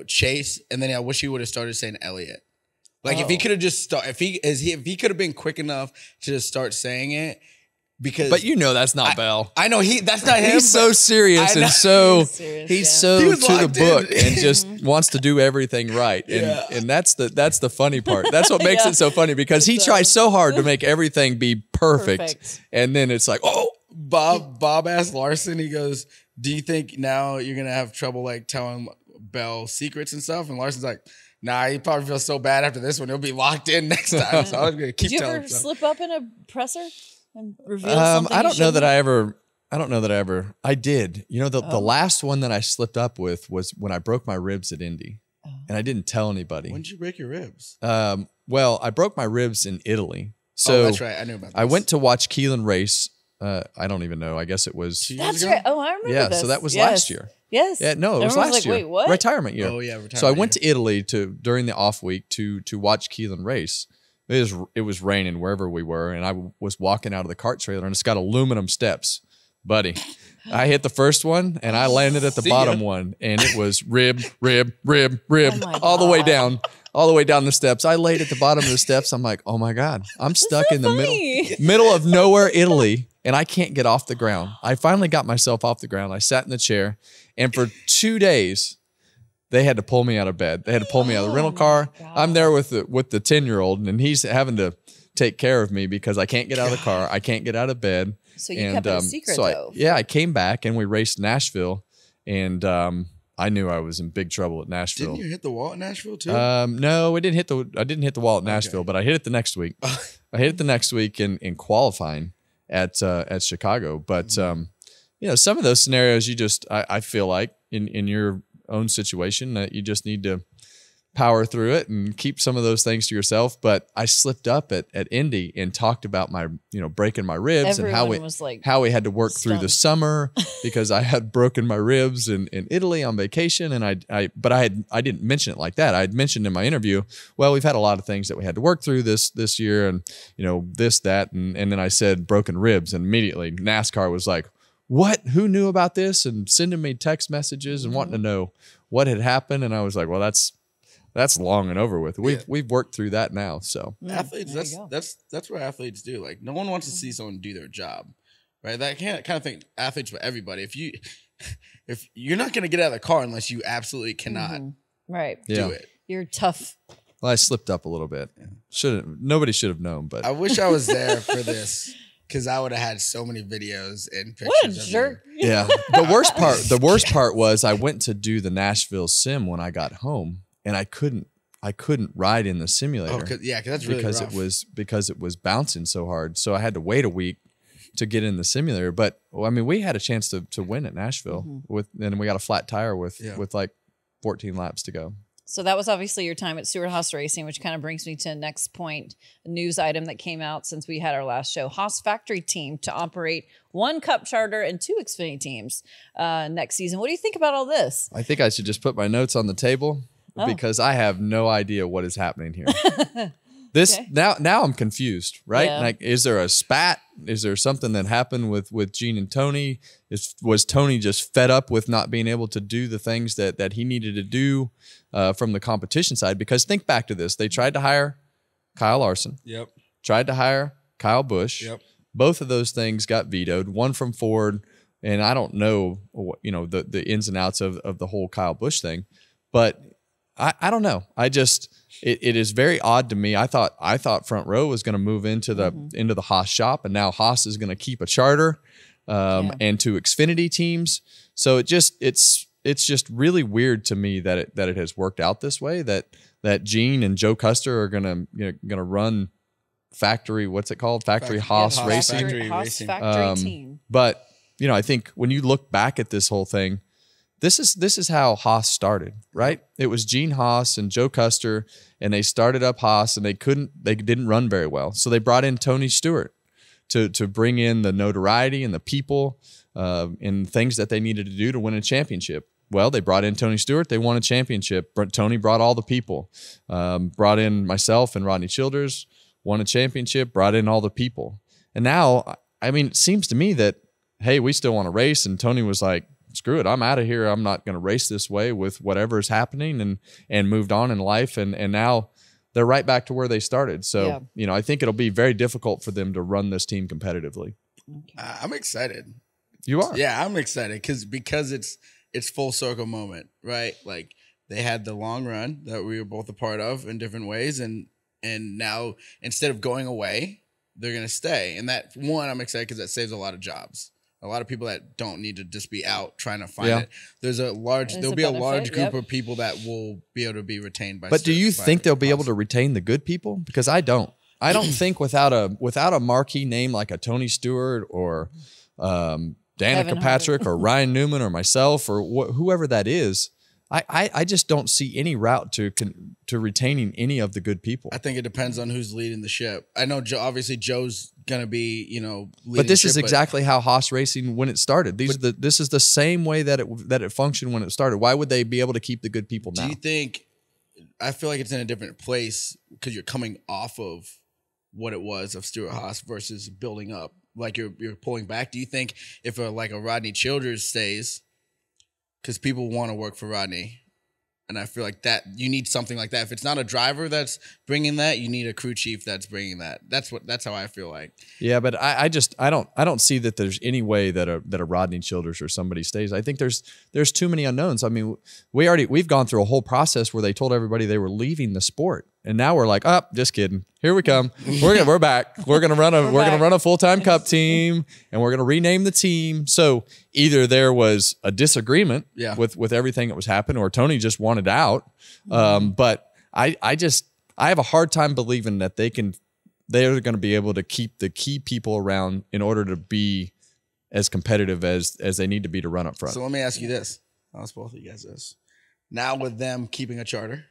Chase, and then I wish he would have started saying Elliott. Like if he could have just if he could have been quick enough to just start saying it, because but that's not Bell. I know that's not him. He's so serious and so he's so He to was the locked book in. and just wants to do everything right. And that's the funny part. That's what makes it so funny, because he tries so hard to make everything be perfect. And then it's like, oh, Bob asked Larson, he goes, do you think now you're going to have trouble like telling Bell secrets and stuff? And Larson's like, nah, he probably feels so bad after this one. He'll be locked in next time. So I was going to keep telling him. Did you ever slip up in a presser and reveal something? I don't know that I ever. I did. The last one that I slipped up with was when I broke my ribs at Indy. And I didn't tell anybody. When did you break your ribs? Well, I broke my ribs in Italy. So that's right. I knew about this. I went to watch Kaitlyn race. I don't even know. I guess it was. That's right. Oh, I remember this. So that was last year. Yes. Yeah, no, it was last year. Wait, what? Retirement year. Oh, yeah, retirement So I went to Italy during the off week to watch Kaitlyn race. It was raining wherever we were, and I was walking out of the cart trailer, and it's got aluminum steps. Buddy, I hit the first one, and I landed at the bottom one, and it was rib, all the way down. All the way down the steps. I laid at the bottom of the steps. I'm like, oh my God, I'm stuck in the middle of nowhere, Italy, and I can't get off the ground. I finally got myself off the ground. I sat in the chair, and for 2 days, they had to pull me out of bed. They had to pull me out of the rental car. I'm there with the 10-year-old, and he's having to take care of me because I can't get out of the car. I can't get out of bed. So you kept it a secret, though. I came back, and we raced Nashville, and I knew I was in big trouble at Nashville. Didn't you hit the wall at Nashville too? No, I didn't hit the wall at Nashville, but I hit it the next week. I hit it the next week in qualifying at Chicago. But some of those scenarios, I feel like in your own situation that you just need to power through it and keep some of those things to yourself. But I slipped up at Indy and talked about my, breaking my ribs. Everyone and was like how we had to work through the summer because I had broken my ribs in Italy on vacation. And I didn't mention it like that. I had mentioned in my interview, well, we've had a lot of things that we had to work through this year, and this, that, and then I said broken ribs, and immediately NASCAR was like, what? Who knew about this? And sending me text messages and wanting to know what had happened. And I was like, well, that's long and over with. We've worked through that now. So athletes, that's what athletes do. Like no one wants to see someone do their job, right? That kind of thing. Athletes for everybody. If you're not going to get out of the car unless you absolutely cannot, do it. You're tough. Well, I slipped up a little bit. Nobody should have known, but I wish I was there for this. Because I would have had so many videos and pictures. What a jerk! Yeah. The worst part was I went to do the Nashville sim when I got home, and I couldn't ride in the simulator. Oh, because that's really rough. Because it was bouncing so hard. So I had to wait a week to get in the simulator. But we had a chance to win at Nashville and we got a flat tire with like 14 laps to go. So that was obviously your time at Stewart-Haas Racing, which kind of brings me to the next point, a news item that came out since we had our last show. Haas factory team to operate 1 Cup charter and 2 Xfinity teams next season. What do you think about all this? I think I should just put my notes on the table because I have no idea what is happening here. Now I'm confused, right? Yeah. Like, is there a spat? Is there something that happened with Gene and Tony? Was Tony just fed up with not being able to do the things that he needed to do from the competition side? Because think back to this. They tried to hire Kyle Larson. Yep. Tried to hire Kyle Busch. Yep. Both of those things got vetoed. One from Ford, and I don't know, the ins and outs of the whole Kyle Busch thing, but I don't know. It is very odd to me. I thought Front Row was going to move into the Haas shop, and now Haas is going to keep a charter and 2 Xfinity teams. So it's just really weird to me that it has worked out this way. That Gene and Joe Custer are gonna run factory. What's it called? Factory Haas Racing. Haas factory team. But I think when you look back at this whole thing, this is how Haas started, right? It was Gene Haas and Joe Custer, and they started up Haas, and they didn't run very well. So they brought in Tony Stewart to bring in the notoriety and the people and things that they needed to do to win a championship. Well, they brought in Tony Stewart. They won a championship. Tony brought all the people. Brought in myself and Rodney Childers, won a championship, brought in all the people. And now, it seems to me that, hey, we still want to race. And Tony was like, screw it, I'm out of here. I'm not going to race this way with whatever is happening, and moved on in life. And now they're right back to where they started. So, I think it'll be very difficult for them to run this team competitively. I'm excited. You are? Yeah, I'm excited because it's full circle moment, right? Like, they had the long run that we were both a part of in different ways. And now, instead of going away, they're going to stay. And that one, I'm excited because that saves a lot of jobs. A lot of people that don't need to just be out trying to find it. There'll be a large group of people that will be able to be retained by. But do you think they'll be able to retain the good people? Because I don't. I don't think without a marquee name like a Tony Stewart or Danica Patrick or Ryan Newman or myself or whoever that is, I just don't see any route to retaining any of the good people. I think it depends on who's leading the ship. I know obviously Joe's going to be, leading but this the ship, is exactly how Haas Racing when it started. This is the same way that it functioned when it started. Why would they be able to keep the good people now? Do you think? I feel like it's in a different place because you're coming off of what it was of Stewart-Haas versus building up. Like you're pulling back. Do you think if a Rodney Childers stays? Because people want to work for Rodney. And I feel like that you need something like that. If it's not a driver that's bringing that, you need a crew chief that's bringing that. That's how I feel like. Yeah, but I don't see that there's any way that a Rodney Childers or somebody stays. I think there's too many unknowns. We've gone through a whole process where they told everybody they were leaving the sport. And now we're like, just kidding. Here we come. We're back. We're gonna run a full-time Cup team, and we're gonna rename the team. So either there was a disagreement with everything that was happening, or Tony just wanted out. But I have a hard time believing that they're going to be able to keep the key people around in order to be as competitive as they need to be to run up front. So let me ask you this. I'll ask both of you guys this. Now with them keeping a charter.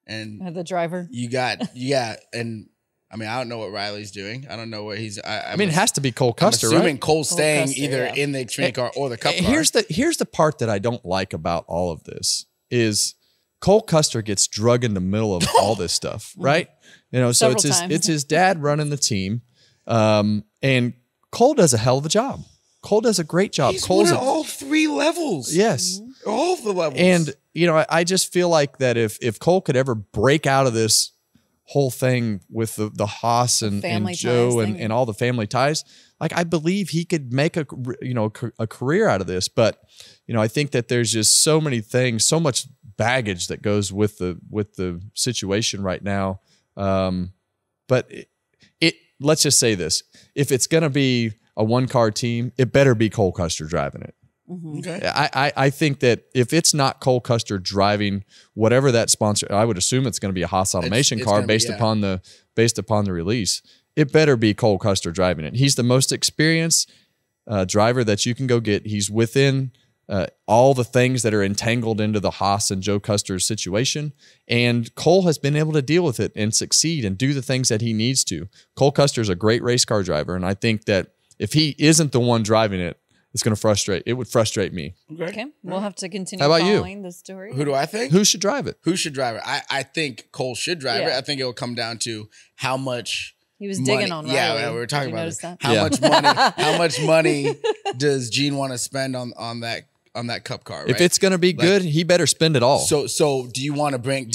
And the driver, and I don't know what Riley's doing. I don't know what he's. It has to be Cole Custer, I'm assuming right? Cole's staying either in the Xfinity car or the Cup car. Here's the part that I don't like about all of this is Cole Custer gets drug in the middle of all this stuff, right? So it's his dad running the team, and Cole does a hell of a job. Cole does a great job. He's won at all 3 levels. Yes. All of the levels. And, I just feel like that if Cole could ever break out of this whole thing with the Haas and Joe and all the family ties, like I believe he could make a career out of this. But, I think that there's just so many things, so much baggage that goes with the situation right now. But let's just say this. If it's going to be a 1-car team, it better be Cole Custer driving it. Mm-hmm. Okay. I think that if it's not Cole Custer driving whatever that sponsor, I would assume it's going to be a Haas Automation car based upon the release. It better be Cole Custer driving it. He's the most experienced driver that you can go get. He's within all the things that are entangled into the Haas and Joe Custer's situation. And Cole has been able to deal with it and succeed and do the things that he needs to. Cole Custer is a great race car driver. And I think that if he isn't the one driving it, it would frustrate me. Okay. We'll have to continue How about following the story. Who do I think? Who should drive it? Who should drive it? I think Cole should drive it. I think it will come down to how much He was digging on Riley. Yeah, we were talking about it. That? How much money does Gene want to spend on that Cup car? Right? If it's going to be good, he better spend it all. So do you want to bring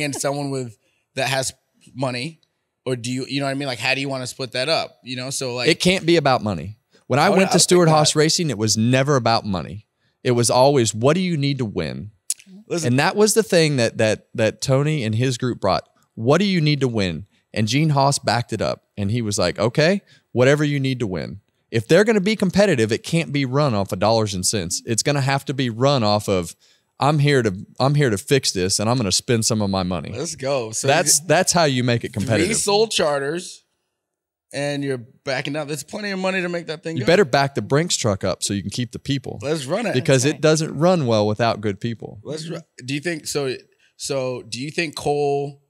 in someone that has money, or do you know what I mean? Like, how do you want to split that up? You know, so like it can't be about money. When I went to Stewart Haas Racing, it was never about money. It was always, what do you need to win? Listen, and that was the thing that Tony and his group brought. What do you need to win? And Gene Haas backed it up. And he was like, okay, whatever you need to win. If they're going to be competitive, it can't be run off of dollars and cents. It's going to have to be run off of, I'm here to fix this, and I'm going to spend some of my money. Let's go. So that's how you make it competitive. 3 sold charters. And you're backing out. There's plenty of money to make that thing go. You better back the Brinks truck up so you can keep the people. Let's run it. Because it doesn't run well without good people. Do you think so? So do you think Cole,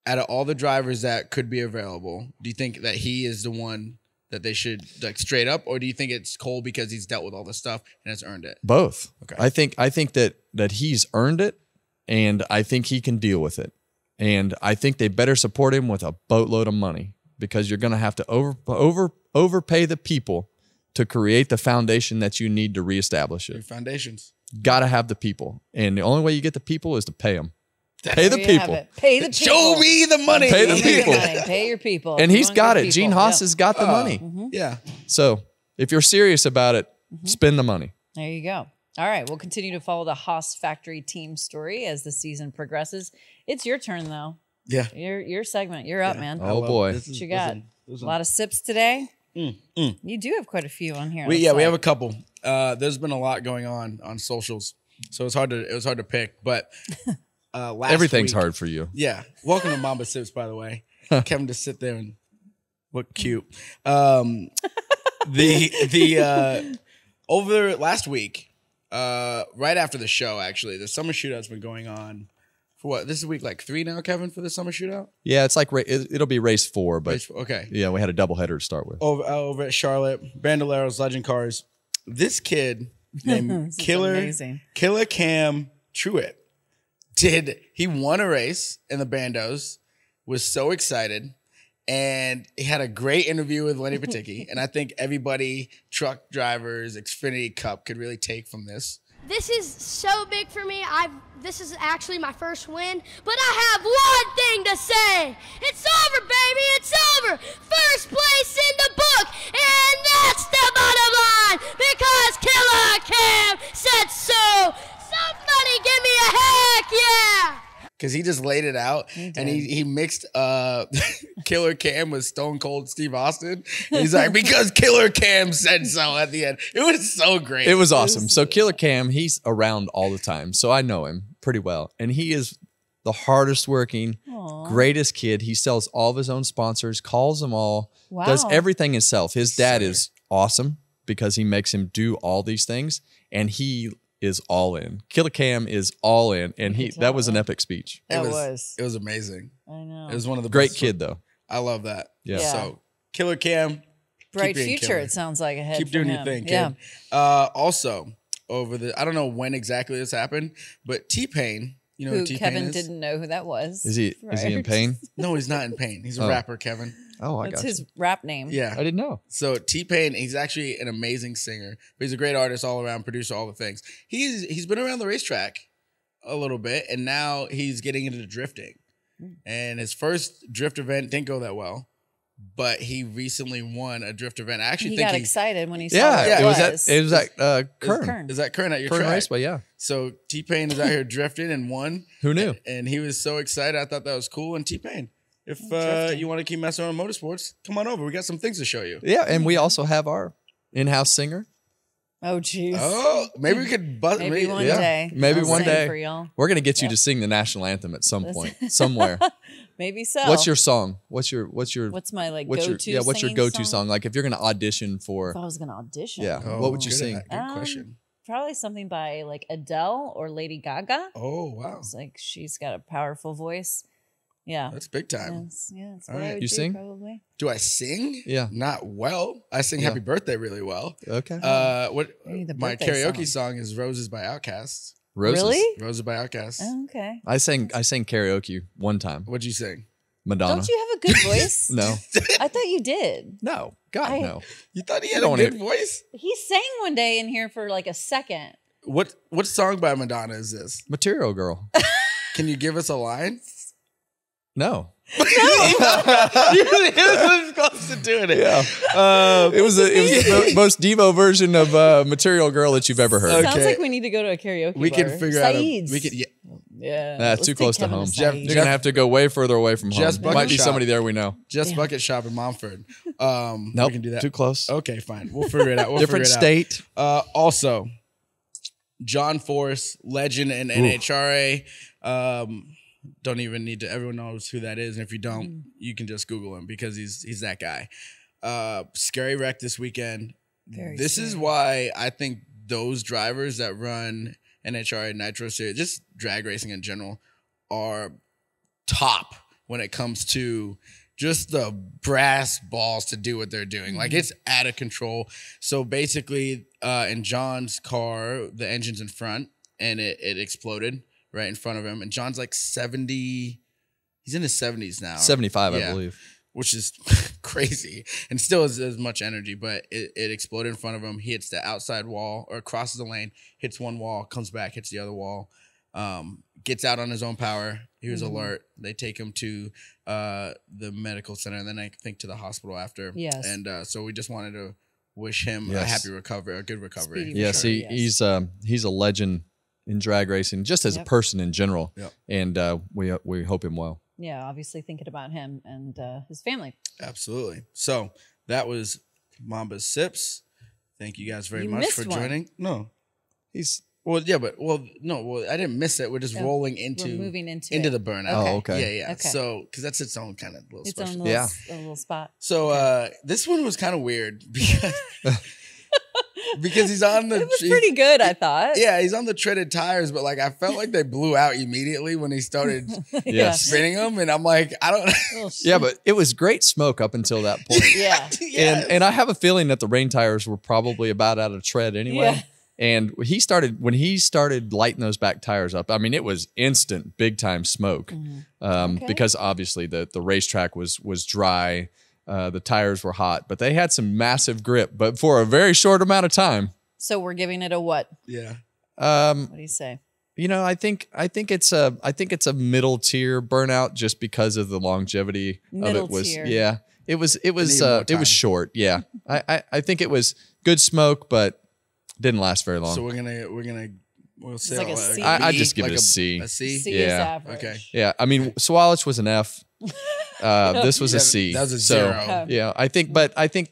out of all the drivers that could be available, do you think that he is the one that they should like straight up, or do you think it's Cole because he's dealt with all this stuff and has earned it? Both. Okay. I think that he's earned it, and I think he can deal with it, and I think they better support him with a boatload of money. Because you're going to have to overpay the people to create the foundation that you need to reestablish it. Your foundations. Got to have the people. And the only way you get the people is to pay them. Pay the people. Pay the people. Show me the money. Pay the people. Pay your people. And he's got it. Gene Haas has got the money. Yeah. So if you're serious about it, spend the money. There you go. All right. We'll continue to follow the Haas factory team story as the season progresses. It's your turn, though. Yeah. Your segment. You're up, man. Oh, boy. What you got? A lot of sips today? You do have quite a few on here. We have a couple. There's been a lot going on socials, so it was hard to pick. But everything's hard for you. Yeah. Welcome to Mamba Sips, by the way. Kevin just sit there and look cute. Over last week, right after the show, actually, the summer shootout's been going on. For what? This is week like 3 now, Kevin, for the summer shootout? Yeah, it's like it'll be race 4, but okay. Yeah, we had a doubleheader to start with. Over at Charlotte, Bandoleros, Legend Cars. This kid named Killer Cam Truitt he won a race in the Bandos, was so excited, and he had a great interview with Lenny Paticki, and I think everybody, truck drivers, Xfinity Cup, could really take from this. This is so big for me. This is actually my first win, but I have one thing to say. It's over, baby. It's over. First place in the book, and that's the bottom line because Killer Cam said so. Somebody give me a heck yeah. Because he just laid it out, and he mixed Killer Cam with Stone Cold Steve Austin. And he's like, because Killer Cam said so at the end. It was so great. It was awesome. So Killer Cam, he's around all the time. So I know him pretty well. And he is the hardest working, greatest kid. He sells all of his own sponsors, calls them all, does everything himself. His dad is awesome because he makes him do all these things. And he is all in. Killer Cam is all in, and that was an epic speech. It was amazing. I know. It was one of the great best kid though. I love that. Yeah. So Killer Cam, bright future. It sounds like ahead. Keep doing your thing, kid. Yeah. Also, I don't know when exactly this happened, but T-Pain. You know who T-Pain Kevin is? didn't know who that was. Is he in pain? No, he's not in pain. He's a rapper, Kevin. Oh, I got That's his rap name. Yeah. I didn't know. So T-Pain, he's actually an amazing singer, but he's a great artist all around, producer, all the things. He's been around the racetrack a little bit, and now he's getting into drifting. And his first drift event didn't go that well, but he recently won a drift event. I actually think he got excited when he saw it was at Kern. Is that Kern at your Kern track? Raceway, yeah. So T-Pain is out here drifting and won. Who knew? And he was so excited. I thought that was cool. And T-Pain, if you want to keep messing around with motorsports, come on over. We got some things to show you. Yeah, and we also have our in-house singer, Oh, jeez. Oh, maybe we could bust. Maybe one Yeah. day. Maybe I'll one sing day. for y'all. We're gonna get you to sing the national anthem at some point, somewhere. Maybe so. What's your song? What's my go-to? what's your go-to song? Like if you're gonna audition for, If I was gonna audition, yeah, what would you sing? Good question. Probably something by like Adele or Lady Gaga. Oh, wow. It's like she's got a powerful voice. Yeah. That's big time. That's All what I right. would You do, sing? probably. Do I sing? Yeah. Not well. I sing Yeah. Happy Birthday really well. Okay. What Maybe the my birthday karaoke song is Roses by Outkast. Roses. Really? Roses by Outkast. Oh, okay. I sang karaoke one time. What'd you sing? Madonna. Don't you have a good voice? No. I thought you did. No. God no. You thought he had don't a good even- voice? He sang one day in here for like a second. What song by Madonna is this? Material Girl. Can you give us a line? No. He was close to doing it. Yeah. It was the most Devo version of Material Girl that you've ever heard. Okay. Sounds like we need to go to a karaoke We bar. can figure out. Saeed's. We could. Yeah. Yeah. That's too Let's close take to Kevin home. Jeff- You're gonna have to go way further away from home. Jeff's Bucket Might be Shop. somebody there we know. Just Bucket Shop in Montford. Nope. We can do that. Too close. Okay, fine. We'll figure it out. We'll Different figure it state. out. Also, John Force, legend in NHRA. Don't even need to. Everyone knows who that is, and if you don't, you can just Google him because he's that guy. Scary wreck this weekend. This is why I think those drivers that run NHRA Nitro Series, just drag racing in general, are top when it comes to just the brass balls to do what they're doing. Like, it's out of control. So basically, in John's car, the engine's in front, and it exploded right in front of him. And John's like 70. He's in his 70s now. 75, Yeah. I believe. Which is crazy and still has as much energy, but it exploded in front of him. He hits the outside wall or crosses the lane, hits one wall, comes back, hits the other wall, gets out on his own power. He was alert. They take him to the medical center and then I think to the hospital after. Yes. And so we just wanted to wish him a Yes. happy recovery, a good recovery. Speedy Yes, Sure. he's a legend in drag racing, just as a person in general. Yep. And we hope him well. Yeah, obviously thinking about him and his family. Absolutely. So that was Mamba's Sips. Thank you guys very You much missed for one. joining. No. He's Well, yeah, but I didn't miss it. We're just Oh, rolling We're into moving into the it. burnout. Oh, okay. Yeah. Okay. So, because that's its own kind of little Its special. own little, Yeah. a little spot. So, this one was kind of weird because because he's on the. It was pretty good, I thought. Yeah, he's on the treaded tires, but like I felt like they blew out immediately when he started yes. spinning them, and I'm like, I don't. Little shit. Yeah, but it was great smoke up until that point. Yeah. And I have a feeling that the rain tires were probably about out of tread anyway. Yeah. And when he started lighting those back tires up, I mean, it was instant, big time smoke. Okay. Because obviously the racetrack was dry, the tires were hot, but they had some massive grip, but for a very short amount of time. So we're giving it a what? Yeah. What do you say? You know, I think it's a middle tier burnout just because of the longevity Middle of it was. tier. Yeah, it was needed more time. short. Yeah, I think it was good smoke, but didn't last very long. So we'll say like a C. I B, just give like it a C. A C. C is Yeah. average. Okay. Yeah, I mean, Swalich was an F. This was a C. That was a So, zero. Okay. yeah, I think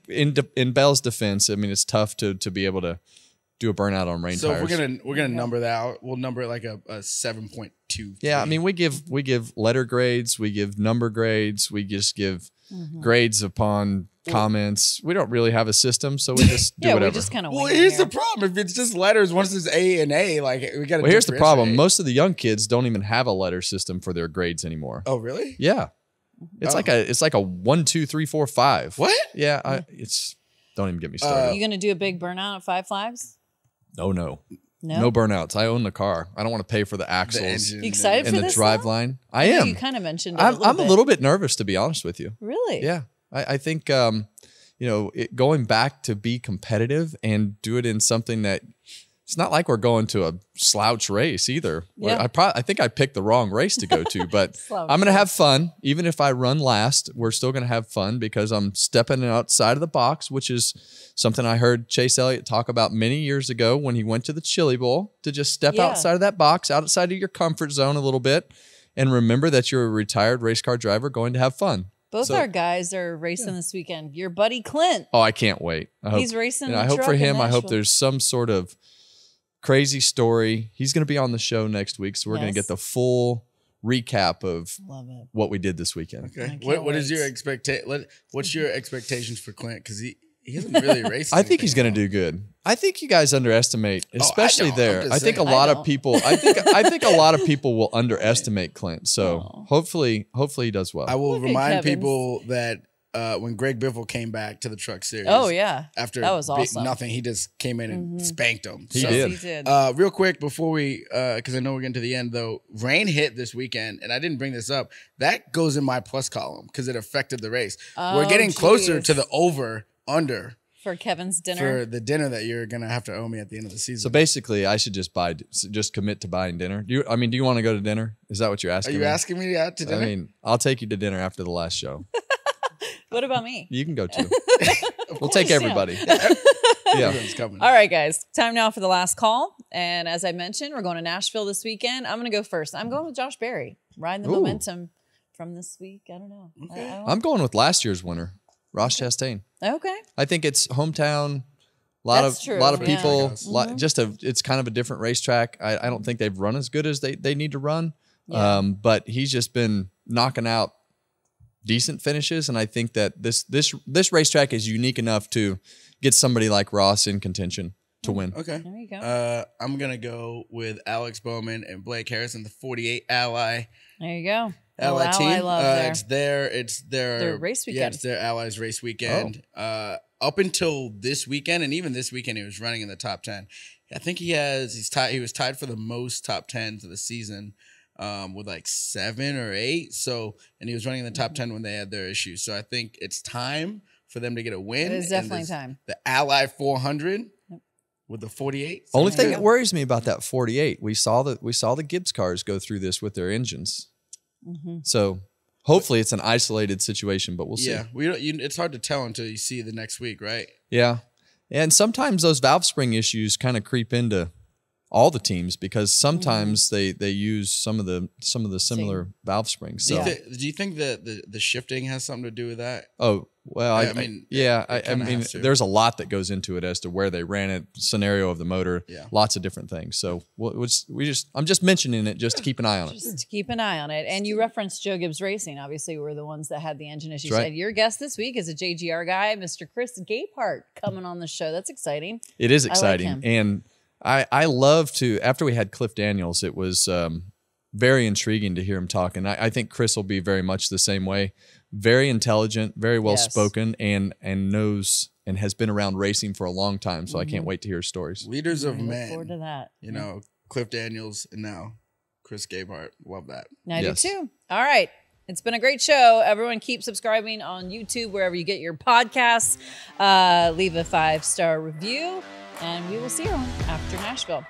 in Bell's defense, I mean, it's tough to be able to do a burnout on rain So tires. we're gonna number that out. We'll number it like a 7.2. Yeah, I mean, we give letter grades, we give number grades, we just give grades upon comments. We don't really have a system, so we just do Yeah, whatever. we just kind of. Well, here's the problem. If it's just letters, once it's A and A, like we got to. Well, here's the problem. Most of the young kids don't even have a letter system for their grades anymore. Oh, really? Yeah, it's like a 1, 2, 3, 4, 5. What? Yeah, don't even get me started. You gonna do a big burnout at Five Flags? No No. burnouts. I own the car. I don't want to pay for the axles engine. You excited and for the this? drive though? line. I I know am. You kind of mentioned it. I'm bit. a little bit nervous, to be honest with you. Really? Yeah, I think going back to be competitive and do it in something that it's not like we're going to a slouch race either. Yeah. I think I picked the wrong race to go to, but Slouch I'm going to have fun. Even if I run last, we're still going to have fun because I'm stepping outside of the box, which is something I heard Chase Elliott talk about many years ago when he went to the Chili Bowl, to just step Yeah. outside of that box, outside of your comfort zone a little bit, and remember that you're a retired race car driver going to have fun. Both So- our guys are racing this weekend. Your buddy Clint. Oh, I can't wait. I hope, He's racing I the hope truck for in him. I hope Nashville. there's some sort of crazy story. He's going to be on the show next week, so we're going to Yes. get the full recap of Love it. what we did this weekend. Okay. can't What is wait. your what's your expectations for Clint? Because he hasn't really raced. I think he's anything going to do good. I think you guys underestimate, especially don't. there. I'm just I think a saying. lot I of don't. people. I think a lot of people will underestimate Clint. So hopefully he does well. I will Look at remind Kevin's. people that when Greg Biffle came back to the Truck Series. Oh, yeah. After That was awesome. nothing, he just came in and spanked him. He So, did. He did. Real quick before we, because I know we're getting to the end though, rain hit this weekend, and I didn't bring this up. That goes in my plus column because it affected the race. We're getting closer geez. to the over/under For Kevin's dinner. for the dinner that you're gonna have to owe me at the end of the season. So basically, I should just commit to buying dinner. Do you want to go to dinner? Is that what you're Are asking? you me? asking me out to dinner? I mean, I'll take you to dinner after the last show. What about me? You can go too. We'll take everybody. Yeah. Everyone's coming. All right, guys. Time now for the last call. And as I mentioned, we're going to Nashville this weekend. I'm going to go first. I'm going with Josh Berry, riding the Ooh. momentum from this week. I don't know. I'm going with last year's winner, Ross Chastain. Okay. I think it's hometown. That's true, lot of yeah. people. Mm-hmm. It's kind of a different racetrack. I don't think they've run as good as they need to run. Yeah. But he's just been knocking out decent finishes, and I think that this racetrack is unique enough to get somebody like Ross in contention to win. Okay. There you go. I'm gonna go with Alex Bowman and Blake Harrison, the 48 Ally There you go. Ally Little team. ally love there. It's their Their race Yeah, weekend. it's their Allies race weekend. Up until this weekend, and even this weekend, he was running in the top 10. I think he was tied for the most top 10s of the season. With like 7 or 8. So, and he was running in the top 10 when they had their issues. So I think it's time for them to get a win. It is And definitely this- time. The Ally 400 with the 48. Only So thing yeah. that worries me about that 48, we saw the Gibbs cars go through this with their engines. So hopefully it's an isolated situation, but we'll see. Yeah, it's hard to tell until you see the next week, right? Yeah. And sometimes those valve spring issues kind of creep into all the teams because sometimes they use some of the similar valve springs. So Do you think that the shifting has something to do with that? oh well, Yeah, I it kinda mean has to. there's a lot that goes into it as to where they ran it, scenario of the motor, Yeah. lots of different things. So I'm just mentioning it just to keep an eye on it. Just to keep an eye on it. And you referenced Joe Gibbs Racing. Obviously, we're the ones that had the engine issues. That's right. And your guest this week is a JGR guy, Mr. Chris Gapehart, coming on the show. That's exciting. It is like exciting. him. And I love to, after we had Cliff Daniels, it was very intriguing to hear him talk. And I think Chris will be very much the same way. Very intelligent, very well spoken, and knows and has been around racing for a long time. So I can't wait to hear his stories. Leaders of I look forward to men. that. You know, Cliff Daniels and now Chris Gabehart. Love that. I Yes. do too. All right. It's been a great show. Everyone keep subscribing on YouTube, wherever you get your podcasts. Leave a 5-star review, and we will see you after Nashville.